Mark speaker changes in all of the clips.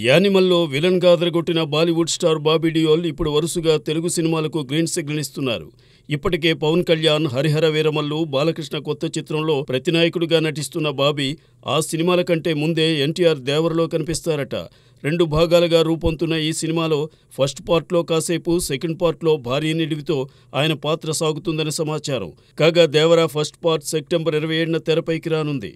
Speaker 1: యానిమల్లో villain గా అదరగొట్టిన Bollywood star Bobby Deol ఇప్పుడు వరుసగా తెలుగు సినిమాలకు గ్రీన్ సిగ్నల్ ఇస్తున్నారు. ఇప్పటికే పవన్ కళ్యాణ్, హరిహర వీరమల్లు, బాలకృష్ణ కొత్త చిత్రంలో ప్రతినాయకుడిగా నటిస్తున్న బాబీ ఆ సినిమాల కంటే ముందే ఎన్టీఆర్ దేవరలో కనిపిస్తారట. 2 భాగాలుగా రూపొందుతున్న ఈ సినిమాలో ఫస్ట్ పార్ట్లో కాసేపు, సెకండ్ పార్ట్లో భారీ నిడివితో ఆయన పాత్ర సాగుతుందని సమాచారం. కాగా దేవర ఫస్ట్ పార్ట్ సెప్టెంబర్ 27న తెరపైకి రానుంది.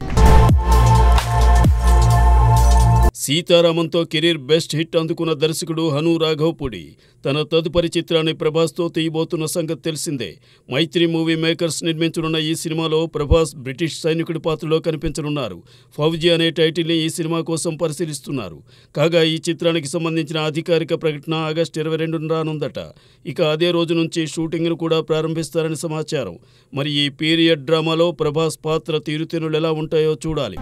Speaker 1: సీతారామంతో కెరీర్ బెస్ట్ హిట్ అందుకున్న దర్శకుడు హను రాఘవపూడి తన తదుపరి చిత్రాన్ని ప్రభాస్తో తీయబోతున్న సంగతి తెలిసిందే. మైత్రి మూవీ మేకర్స్ నిర్మించనున్న ఈ సినిమాలో ప్రభాస్ బ్రిటిష్ సైనికుడి పాత్రలో కనిపించనున్నారు. ఫౌజీ అనే టైటిల్ని ఈ సినిమా కోసం పరిశీలిస్తున్నారు. కాగా ఈ చిత్రానికి సంబంధించిన అధికారిక ప్రకటన ఆగస్టు 22న రానుందట. ఇక అదే రోజు నుంచి షూటింగ్ను కూడా ప్రారంభిస్తారని సమాచారం. మరి ఈ పీరియడ్ డ్రామాలో ప్రభాస్ పాత్ర తీరుతెన్నులు ఎలా ఉంటాయో చూడాలి.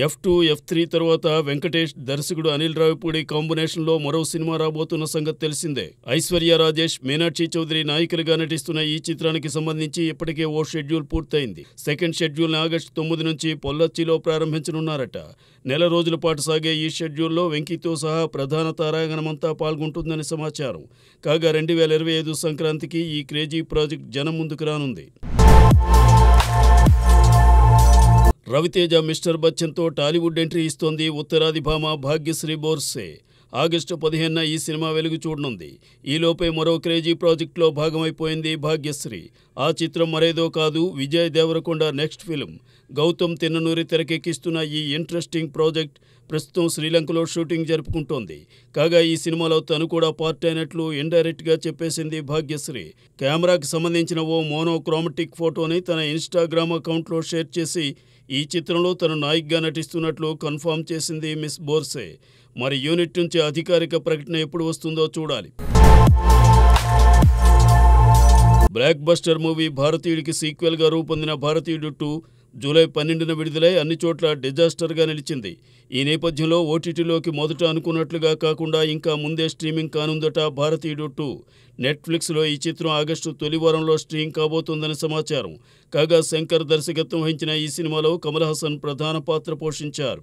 Speaker 1: F2, F3 తర్వాత వెంకటేష్, దర్శకుడు అనిల్ రావిపూడి కాంబినేషన్లో మరో సినిమా రాబోతున్న సంగతి తెలిసిందే. ఐశ్వర్య రాజేష్, మీనాక్షి చౌదరి నాయికలుగా నటిస్తున్న ఈ చిత్రానికి సంబంధించి ఇప్పటికే ఓ షెడ్యూల్ పూర్తయింది. సెకండ్ షెడ్యూల్ని ఆగస్టు 9 నుంచి పొల్లచ్చిలో ప్రారంభించనున్నారట. నెల రోజుల పాటు సాగే ఈ షెడ్యూల్లో వెంకీతో సహా ప్రధాన తారాగణమంతా పాల్గొంటుందని సమాచారం. కాగా 2025 సంక్రాంతికి ఈ క్రేజీ ప్రాజెక్ట్ జనం ముందుకు రానుంది. రవితేజ మిస్టర్ బచ్చన్తో టాలీవుడ్ ఎంట్రీ ఇస్తోంది ఉత్తరాది భామ భాగ్యశ్రీ బోర్సే. ఆగస్టు 15న ఈ సినిమా వెలుగు చూడనుంది. ఈలోపే మరో క్రేజీ ప్రాజెక్టులో భాగమైపోయింది భాగ్యశ్రీ. ఆ చిత్రం మరేదో కాదు, విజయ్ దేవరకొండ నెక్స్ట్ ఫిల్మ్. గౌతమ్ తిన్ననూరి తెరకెక్కిస్తున్న ఈ ఇంట్రెస్టింగ్ ప్రాజెక్ట్ ప్రస్తుతం శ్రీలంకలో షూటింగ్ జరుపుకుంటోంది. కాగా ఈ సినిమాలో తను కూడా పార్ట్ అయినట్లు ఇండైరెక్ట్గా చెప్పేసింది భాగ్యశ్రీ. కెమెరాకి సంబంధించిన ఓ మోనోక్రోమాటిక్ ఫోటోని తన ఇన్స్టాగ్రామ్ అకౌంట్లో షేర్ చేసి ఈ చిత్రంలో తను నాయికగా నటిస్తున్నట్లు కన్ఫర్మ్ చేసింది మిస్ బోర్సే. మరి యూనిట్ నుంచి అధికారిక ప్రకటన ఎప్పుడు వస్తుందో చూడాలి. బ్లాక్ బస్టర్ మూవీ భారతీయుడికి సీక్వెల్గా రూపొందిన భారతీయుడు 2 జూలై 12న విడుదలై అన్ని చోట్ల డిజాస్టర్గా నిలిచింది. ఈ నేపథ్యంలో ఓటీటీలోకి మొదట అనుకున్నట్లుగా కాకుండా ఇంకా ముందే స్ట్రీమింగ్ కానుందట భారతీయుడు 2. నెట్ఫ్లిక్స్లో ఈ చిత్రం ఆగస్టు తొలి వారంలో స్ట్రీమ్ కాబోతోందని సమాచారం. కాగా శంకర్ దర్శకత్వం వహించిన ఈ సినిమాలో కమల్ హాసన్ ప్రధాన పాత్ర పోషించారు.